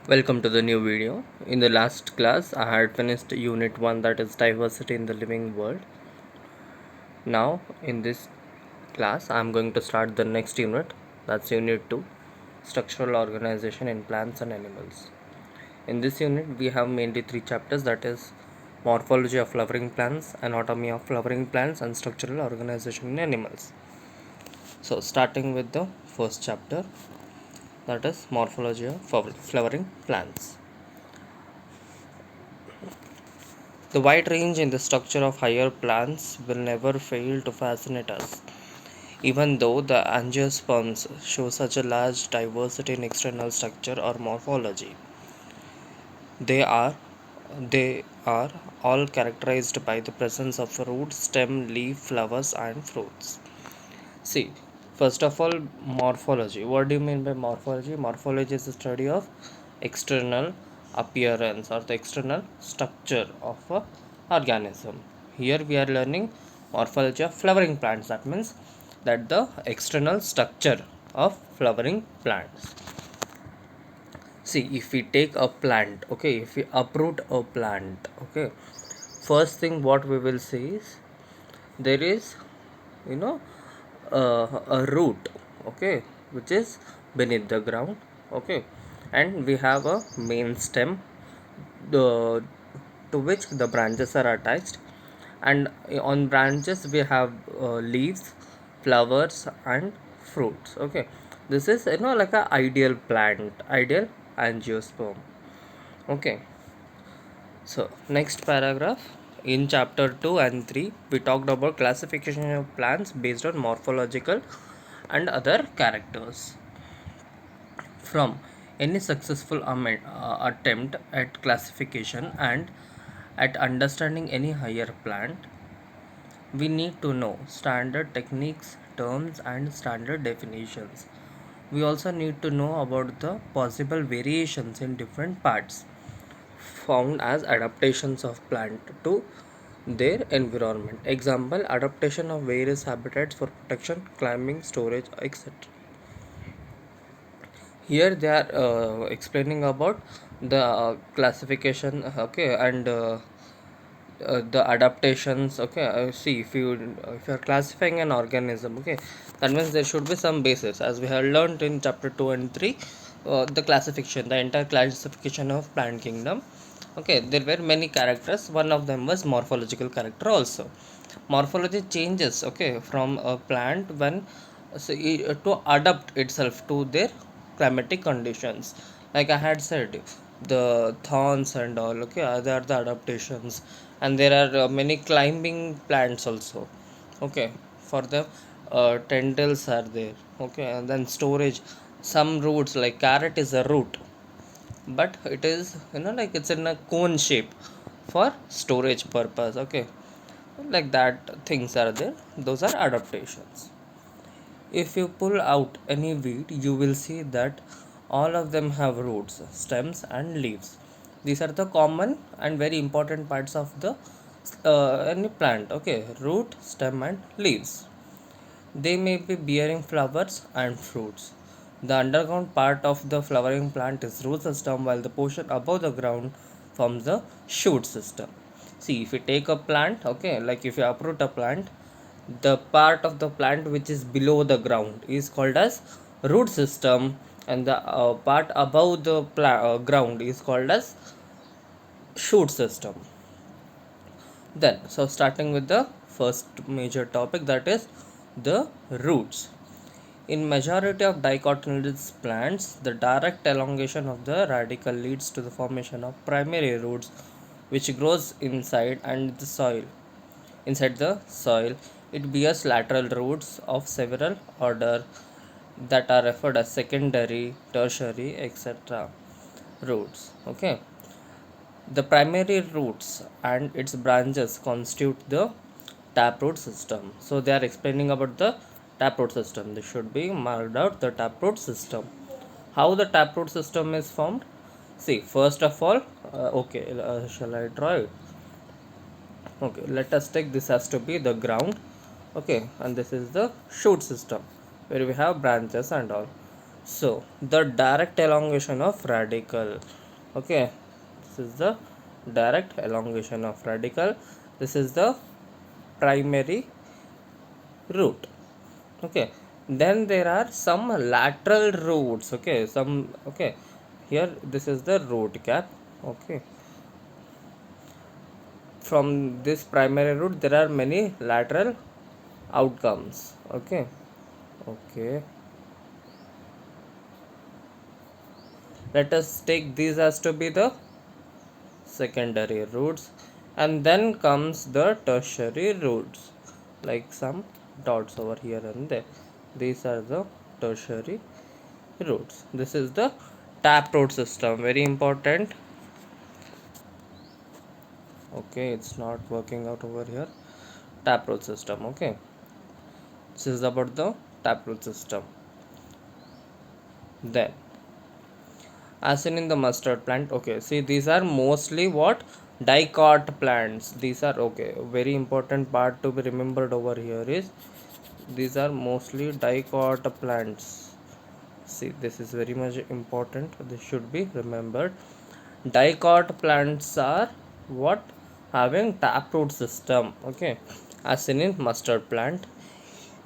Welcome to the new video. In the last class, I had finished unit 1, that is diversity in the living world. Now, in this class, I am going to start the next unit, that's unit 2, structural organization in plants and animals. In this unit, we have mainly three chapters, that is morphology of flowering plants, anatomy of flowering plants, and structural organization in animals. So, starting with the first chapter, that is morphology of flowering plants. The wide range in the structure of higher plants will never fail to fascinate us. Even though the angiosperms show such a large diversity in external structure or morphology, they are they are all characterized by the presence of root, stem, leaf, flowers, and fruits. See, first of all, morphology. What do you mean by morphology? Morphology is the study of external appearance or the external structure of a organism. Here we are learning morphology of flowering plants. That means that the external structure of flowering plants. See, if we take a plant, okay, if we uproot a plant, okay, first thing what we will see is there is, you know, a root, okay, which is beneath the ground, okay, and we have a main stem, the to which the branches are attached, and on branches we have leaves, flowers, and fruits. Okay, this is like a ideal plant, ideal angiosperm. Okay, so next paragraph. In chapter 2 and 3, we talked about classification of plants based on morphological and other characters. From any successful attempt at classification and at understanding any higher plant, we need to know standard techniques, terms, and standard definitions. We also need to know about the possible variations in different parts found as adaptations of plant to their environment. Example, adaptation of various habitats for protection, climbing, storage, etc. Here they are explaining about the classification, okay, and the adaptations. Okay, see, if you are classifying an organism, okay, that means there should be some basis, as we have learned in chapter 2 and 3, the classification, the entire classification of plant kingdom. Okay, there were many characters, one of them was morphological character also. Morphology changes, okay, from a plant when to adapt itself to their climatic conditions. Like I had said, the thorns and all, okay, they are the adaptations, and there are many climbing plants also. Okay, for the tendrils are there. Okay, and then storage, some roots like carrot is a root, but it is like it's in a cone shape for storage purpose. Okay, like that things are there, those are adaptations. If you pull out any weed, you will see that all of them have roots, stems, and leaves. These are the common and very important parts of the any plant. Okay, root, stem, and leaves. They may be bearing flowers and fruits. The underground part of the flowering plant is root system, while the portion above the ground forms the shoot system. See, if you take a plant, okay, like if you uproot a plant, the part of the plant which is below the ground is called as root system, and the part above the ground is called as shoot system. Then, so starting with the first major topic, that is the roots. In majority of dicotyledonous plants, the direct elongation of the radicle leads to the formation of primary roots, which grows inside the soil. It bears lateral roots of several order that are referred as secondary, tertiary, etc. roots. Okay, the primary roots and its branches constitute the taproot system. So they are explaining about the taproot system. This should be marked out, the taproot system. How the taproot system is formed? See, first of all, shall I draw it? Okay, let us take this has to be the ground. Okay, and this is the shoot system where we have branches and all. So the direct elongation of radical. Okay, this is the direct elongation of radical. This is the primary root. Okay, then there are some lateral roots. Okay, some, okay, here this is the root cap. Okay, from this primary root there are many lateral outcomes. Okay, okay, let us take these as to be the secondary roots, and then comes the tertiary roots, like some dots over here and there. These are the tertiary roots. This is the taproot system, very important. Okay, it's not working out over here. Taproot system. Okay, this is about the taproot system. Then, as in the mustard plant, okay, see, these are mostly what, dicot plants. These are, okay, very important part to be remembered over here is these are mostly dicot plants. See, this is very much important, this should be remembered. Dicot plants are what, having taproot system. Okay, as in mustard plant.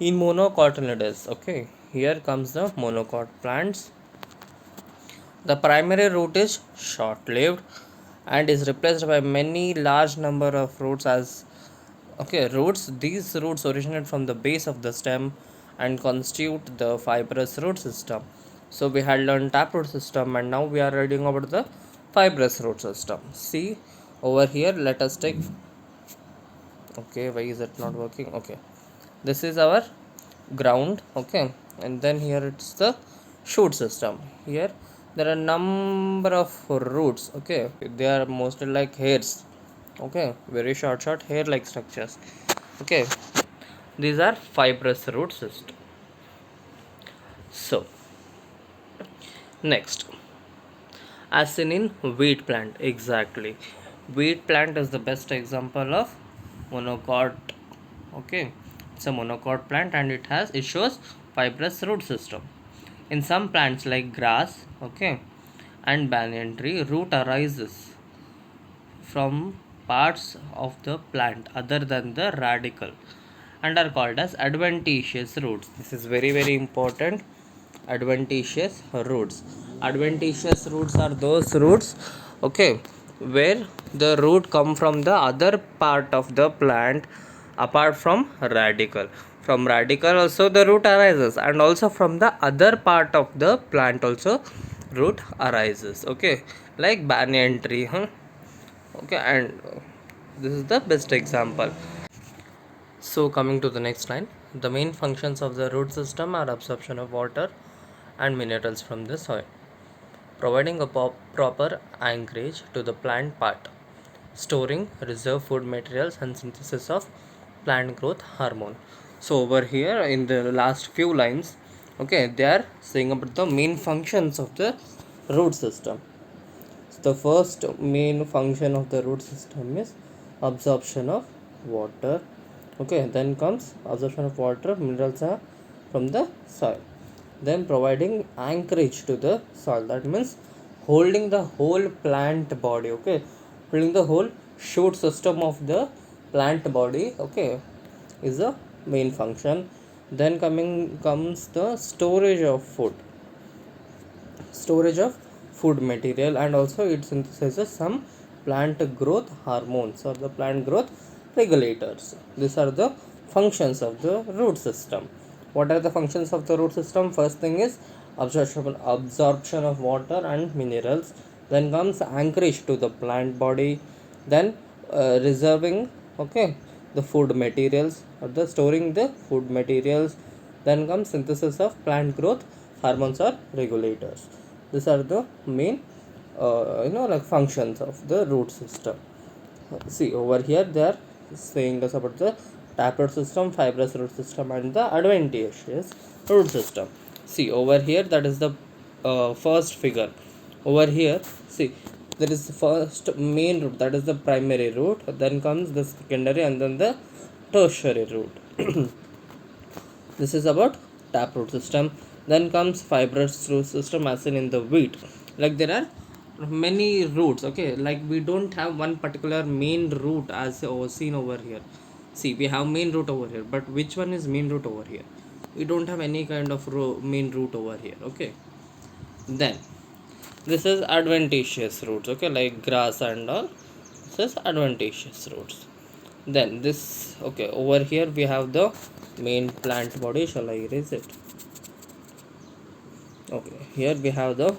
In monocotyledons, okay, here comes the monocot plants. The primary root is short-lived and is replaced by many large number of roots as, okay, roots. These roots originate from the base of the stem and constitute the fibrous root system. So we had learned taproot system, and now we are reading about the fibrous root system. See over here, let us take, okay, why is it not working? Okay, this is our ground. Okay, and then here it's the shoot system. Here there are number of roots. Okay, they are mostly like hairs. Okay, very short hair like structures. Okay, these are fibrous root system. So next, as in wheat plant, exactly, wheat plant is the best example of monocot. Okay, it's a monocot plant and it shows fibrous root system. In some plants like grass, okay, and banyan tree, root arises from parts of the plant other than the radical and are called as adventitious roots. This is very important. Adventitious roots. Adventitious roots are those roots, okay, where the root come from the other part of the plant apart from radical. From radical also the root arises, and also from the other part of the plant also root arises. Okay, like banyan tree, huh? Okay, and this is the best example. So coming to the next line, the main functions of the root system are absorption of water and minerals from the soil, providing a proper anchorage to the plant part, storing reserve food materials, and synthesis of plant growth hormone. So over here in the last few lines, okay, they are saying about the main functions of the root system. So the first main function of the root system is absorption of water. Okay, then comes absorption of water, minerals are from the soil. Then providing anchorage to the soil. That means holding the whole plant body. Okay, holding the whole shoot system of the plant body. Okay, is the main function. Then comes the storage of food. Storage of food material, and also it synthesizes some plant growth hormones or the plant growth regulators. These are the functions of the root system. What are the functions of the root system? First thing is absorption of water and minerals. Then comes anchorage to the plant body. Then reserving, okay, the food materials or the storing the food materials. Then comes synthesis of plant growth hormones or regulators. These are the main like functions of the root system. See over here they are saying us about the taproot system, fibrous root system, and the adventitious root system. See over here, that is the first figure. Over here, see, there is the first main root, that is the primary root, then comes the secondary, and then the tertiary root. This is about taproot system. Then comes fibrous root system as in the wheat. Like there are many roots, okay, like we don't have one particular main root as seen over here. See, we have main root over here, but which one is main root over here? We don't have any kind of main root over here, okay. Then this is adventitious roots, okay, like grass and all. This is adventitious roots. Then this, okay, over here we have the main plant body. Shall I erase it? Okay, here we have the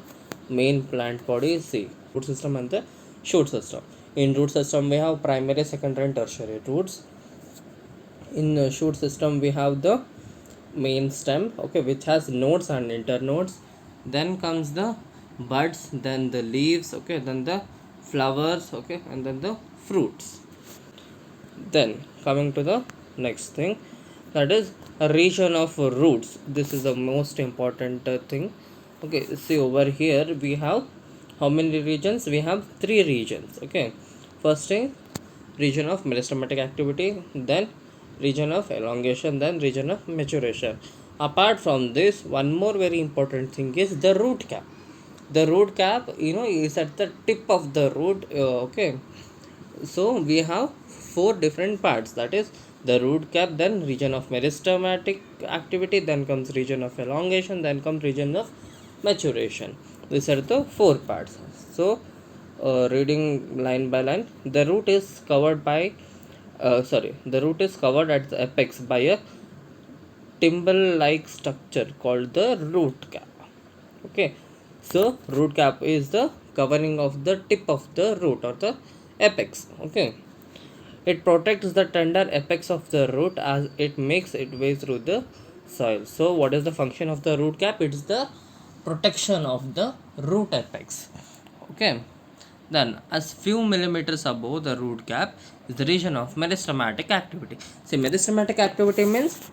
main plant body. See, root system and the shoot system. In root system we have primary, secondary and tertiary roots. In the shoot system we have the main stem, okay, which has nodes and internodes. Then comes the buds, then the leaves, okay, then the flowers, okay, and then the fruits. Then coming to the next thing, that is a region of roots. This is the most important thing. Okay, see over here we have how many regions? We have three regions, okay. First thing, region of meristematic activity, then region of elongation, then region of maturation. Apart from this, one more very important thing is the root cap. The root cap, is at the tip of the root, okay. So we have four different parts, that is the root cap, then region of meristematic activity, then comes region of elongation, then comes region of maturation. These are the four parts. So reading line by line, the root is covered by the root is covered at the apex by a timber like structure called the root cap, okay. So root cap is the covering of the tip of the root or the apex, okay. It protects the tender apex of the root as it makes its way through the soil. So what is the function of the root cap? It's the protection of the root apex, okay. Then as few millimeters above the root cap is the region of meristematic activity. See, meristematic activity means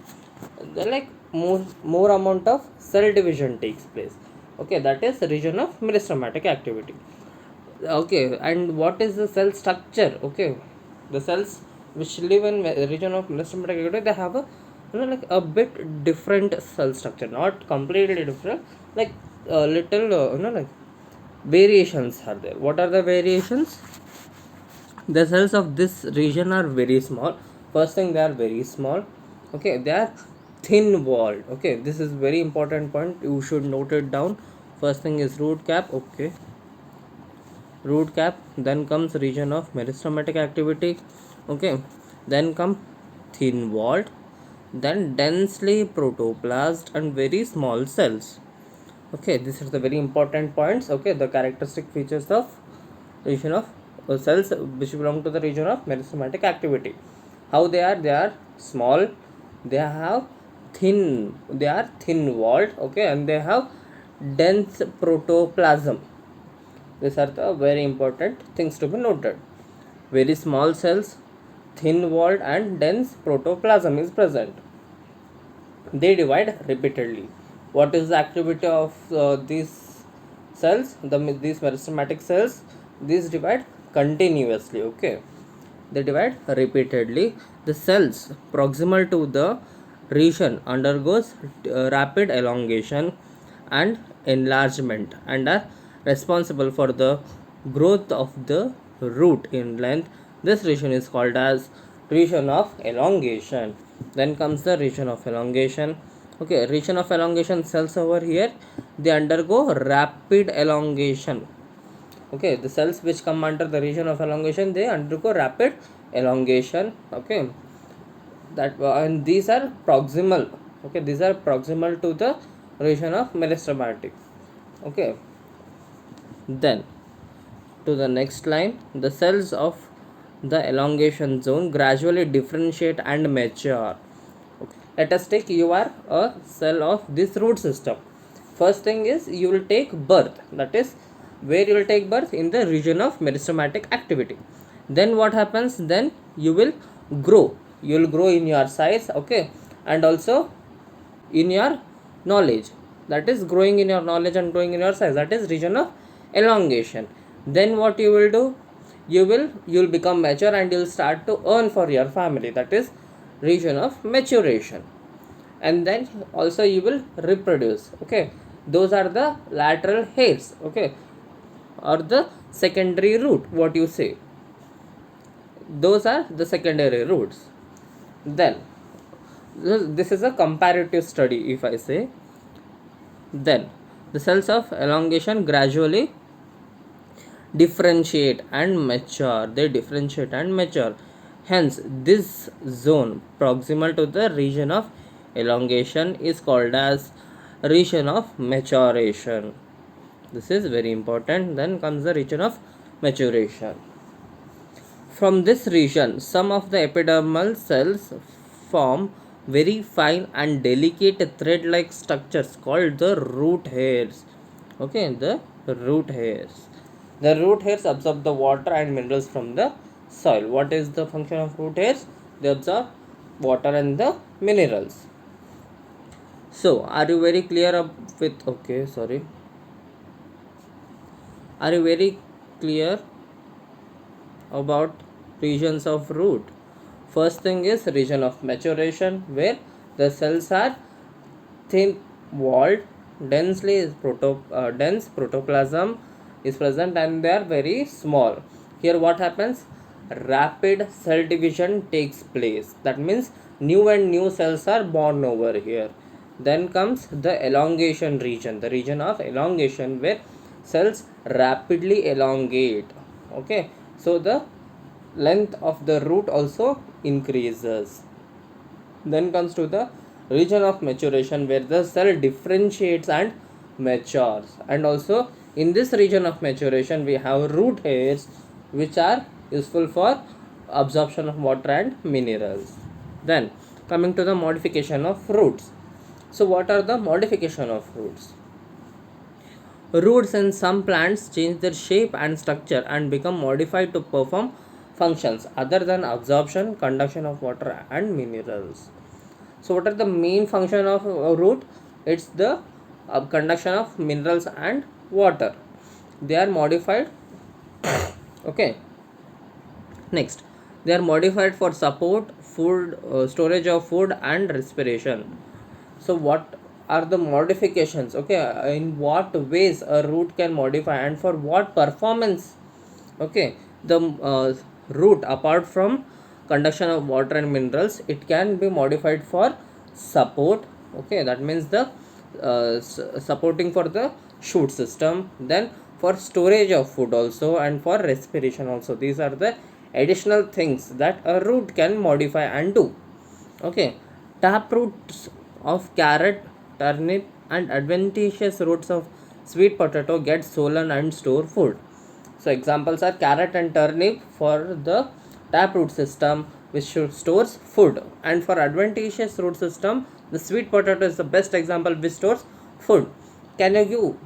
the like more amount of cell division takes place, okay. That is the region of meristematic activity, okay. And what is the cell structure? Okay, the cells which live in region of meristematic activity, they have a like a bit different cell structure, not completely different, like a little like variations are there. What are the variations? The cells of this region are very small. First thing, they are very small, okay. They are thin walled, okay. This is very important point, you should note it down. First thing is root cap, okay, root cap. Then comes region of meristematic activity, okay. Then come thin walled, then densely protoplasmed and very small cells, okay. These are the very important points, okay. The characteristic features of region of cells which belong to the region of meristematic activity. How they are? They are small, they have they are thin walled, okay, and they have dense protoplasm. These are the very important things to be noted. Very small cells, thin walled and dense protoplasm is present. They divide repeatedly. What is the activity of these cells? These meristematic cells, these divide continuously, okay. They divide repeatedly. The cells proximal to the region undergoes rapid elongation and enlargement and are responsible for the growth of the root in length. This region is called as region of elongation. Then comes the region of elongation, okay. Region of elongation cells over here, they undergo rapid elongation, okay. The cells which come under the region of elongation, they undergo rapid elongation, okay. That and these are proximal, okay. These are proximal to the region of meristematic, okay. Then to the next line, the cells of the elongation zone gradually differentiate and mature, okay. Let us take, you are a cell of this root system. First thing is you will take birth, that is where you will take birth in the region of meristematic activity. Then what happens? Then you will grow, you will grow in your size, okay, and also in your knowledge, that is growing in your knowledge and growing in your size, that is region of elongation. Then what you will do? You will become mature and you will start to earn for your family, that is region of maturation. and then also you will reproduce. Okay, those are the lateral hairs. Okay, or the secondary root, what you say, those are the secondary roots. Then this is a comparative study, if I say. Then the cells of elongation gradually differentiate and mature. They differentiate and mature. Hence, this zone proximal to the region of elongation is called as region of maturation. This is very important. Then comes the region of maturation. From this region, some of the epidermal cells form very fine and delicate thread-like structures called the root hairs. Okay, the root hairs. The root hairs absorb the water and minerals from the soil. What is the function of root hairs? They absorb water and the minerals. So, are you very clear up with? Okay, sorry. Are you very clear about regions of root? First thing is region of maturation, where the cells are thin walled, dense protoplasm is present and they are very small. Here what happens? Rapid cell division takes place. That means new and new cells are born over here. Then comes the elongation region, the region of elongation, where cells rapidly elongate. Okay, so the length of the root also increases. Then comes to the region of maturation, where the cell differentiates and matures. And also in this region of maturation we have root hairs, which are useful for absorption of water and minerals. Then coming to the modification of roots. So what are the modification of roots? Roots in some plants change their shape and structure and become modified to perform functions other than absorption, conduction of water and minerals. So what are the main function of a root? It's the conduction of minerals and water. They are modified. Okay, next, they are modified for support, food, storage of food and respiration. So what are the modifications? Okay, in what ways a root can modify and for what performance? Okay, the root, apart from conduction of water and minerals, it can be modified for support. Okay, that means the supporting for the shoot system, then for storage of food also, and for respiration also. These are the additional things that a root can modify and do. Okay, tap roots of carrot, turnip and adventitious roots of sweet potato get swollen and store food. So examples are carrot and turnip for the taproot system, which stores food, and for adventitious root system the sweet potato is the best example which stores food. Can you give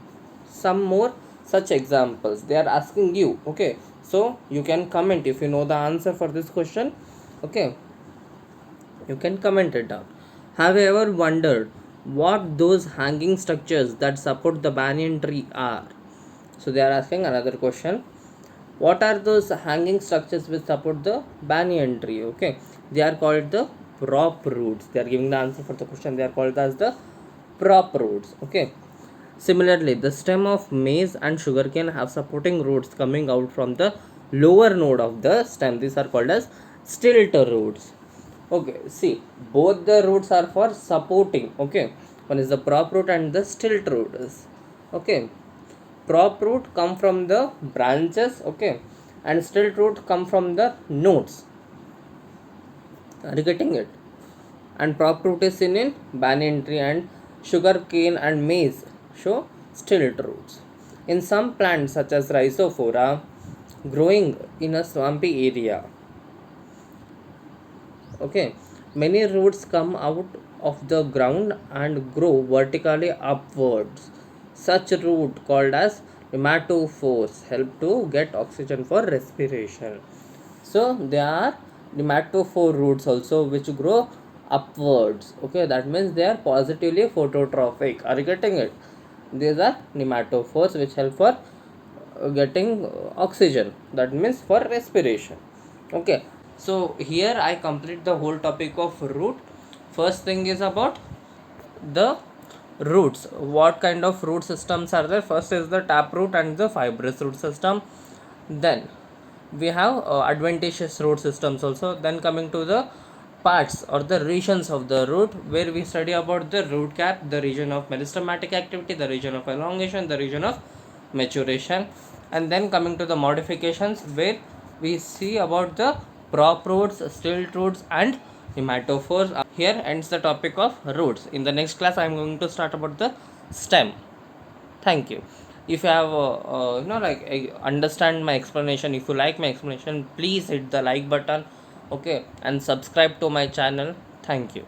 some more such examples? They are asking you. Okay, so you can comment if you know the answer for this question. Okay, you can comment it down. Have you ever wondered what those hanging structures that support the banyan tree are? So they are asking another question. What are those hanging structures which support the banyan tree? Okay, they are called the prop roots. They are giving the answer for the question. They are called as the prop roots. Okay. Similarly, the stem of maize and sugarcane have supporting roots coming out from the lower node of the stem. These are called as stilt roots. Okay, see, both the roots are for supporting. Okay, one is the prop root and the stilt root. Okay, prop root come from the branches. Okay, and stilt root come from the nodes. Are you getting it? And prop root is seen in banyan tree, and sugar cane and maize show stilt roots. In some plants such as Rhizophora growing in a swampy area, okay, many roots come out of the ground and grow vertically upwards. Such root called as nematophores help to get oxygen for respiration. So there are nematophore roots also which grow upwards. Okay, that means they are positively phototrophic. Are you getting it? These are nematophores which help for getting oxygen. That means for respiration. Okay, so here I complete the whole topic of root. First thing is about the roots. What kind of root systems are there? First is the taproot and the fibrous root system. Then we have adventitious root systems also. Then coming to the parts or the regions of the root, where we study about the root cap, the region of meristematic activity, the region of elongation, the region of maturation. And then coming to the modifications, where we see about the prop roots, stilt roots, and nematophores. Here ends the topic of roots. In the next class I am going to start about the stem. Thank you. If you have understand my explanation, if you like my explanation, please hit the like button, okay, and subscribe to my channel. Thank you.